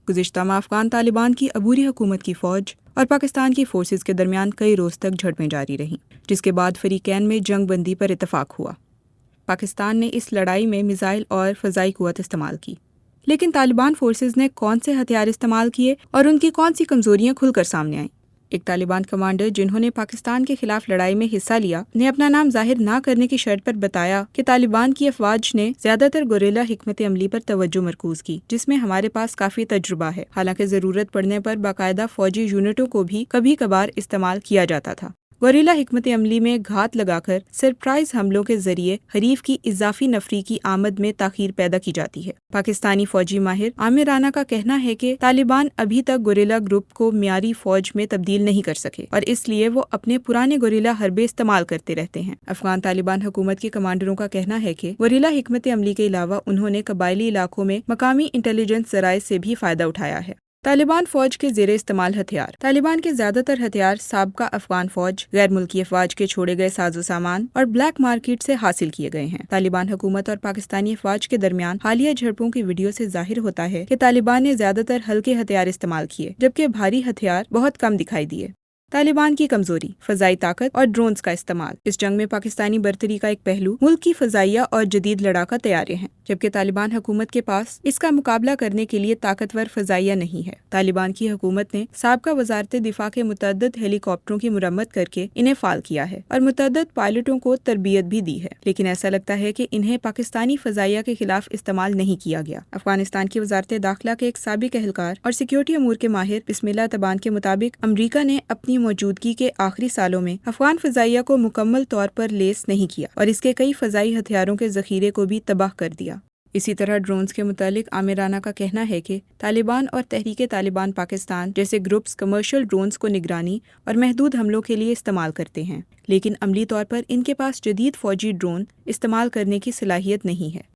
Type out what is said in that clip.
گزشتہ ماہ افغان طالبان کی عبوری حکومت کی فوج اور پاکستان کی فورسز کے درمیان کئی روز تک جھڑپیں جاری رہیں، جس کے بعد فریقین میں جنگ بندی پر اتفاق ہوا۔ پاکستان نے اس لڑائی میں میزائل اور فضائی قوت استعمال کی، لیکن طالبان فورسز نے کون سے ہتھیار استعمال کیے اور ان کی کون سی کمزوریاں کھل کر سامنے آئیں؟ ایک طالبان کمانڈر جنہوں نے پاکستان کے خلاف لڑائی میں حصہ لیا نے اپنا نام ظاہر نہ کرنے کی شرط پر بتایا کہ طالبان کی افواج نے زیادہ تر گوریلا حکمت عملی پر توجہ مرکوز کی، جس میں ہمارے پاس کافی تجربہ ہے، حالانکہ ضرورت پڑنے پر باقاعدہ فوجی یونٹوں کو بھی کبھی کبھار استعمال کیا جاتا تھا۔ گوریلا حکمت عملی میں گھات لگا کر سرپرائز حملوں کے ذریعے حریف کی اضافی نفری کی آمد میں تاخیر پیدا کی جاتی ہے۔ پاکستانی فوجی ماہر عامر رانا کا کہنا ہے کہ طالبان ابھی تک گوریلا گروپ کو معیاری فوج میں تبدیل نہیں کر سکے اور اس لیے وہ اپنے پرانے گوریلا حربے استعمال کرتے رہتے ہیں۔ افغان طالبان حکومت کے کمانڈروں کا کہنا ہے کہ گوریلا حکمت عملی کے علاوہ انہوں نے قبائلی علاقوں میں مقامی انٹیلیجنس ذرائع سے بھی فائدہ اٹھایا ہے۔ طالبان فوج کے زیر استعمال ہتھیار۔ طالبان کے زیادہ تر ہتھیار سابقہ افغان فوج، غیر ملکی افواج کے چھوڑے گئے ساز و سامان اور بلیک مارکیٹ سے حاصل کیے گئے ہیں۔ طالبان حکومت اور پاکستانی افواج کے درمیان حالیہ جھڑپوں کی ویڈیو سے ظاہر ہوتا ہے کہ طالبان نے زیادہ تر ہلکے ہتھیار استعمال کیے، جبکہ بھاری ہتھیار بہت کم دکھائی دیے۔ طالبان کی کمزوری، فضائی طاقت اور ڈرونز کا استعمال۔ اس جنگ میں پاکستانی برتری کا ایک پہلو ملک کی فضائیہ اور جدید لڑاکا طیارے ہیں، جبکہ طالبان حکومت کے پاس اس کا مقابلہ کرنے کے لیے طاقتور فضائیہ نہیں ہے۔ طالبان کی حکومت نے سابقہ وزارت دفاع کے متعدد ہیلی کاپٹروں کی مرمت کر کے انہیں فعال کیا ہے اور متعدد پائلٹوں کو تربیت بھی دی ہے، لیکن ایسا لگتا ہے کہ انہیں پاکستانی فضائیہ کے خلاف استعمال نہیں کیا گیا۔ افغانستان کی وزارت داخلہ کے ایک سابق اہلکار اور سیکیورٹی امور کے ماہر بسم اللہ تبان کے مطابق امریکہ نے اپنی موجودگی کے آخری سالوں میں افغان فضائیہ کو مکمل طور پر لیس نہیں کیا اور اس کے کئی فضائی ہتھیاروں کے ذخیرے کو بھی تباہ کر دیا۔ اسی طرح ڈرونز کے متعلق عامر رانا کا کہنا ہے کہ طالبان اور تحریک طالبان پاکستان جیسے گروپس کمرشل ڈرونز کو نگرانی اور محدود حملوں کے لیے استعمال کرتے ہیں، لیکن عملی طور پر ان کے پاس جدید فوجی ڈرون استعمال کرنے کی صلاحیت نہیں ہے۔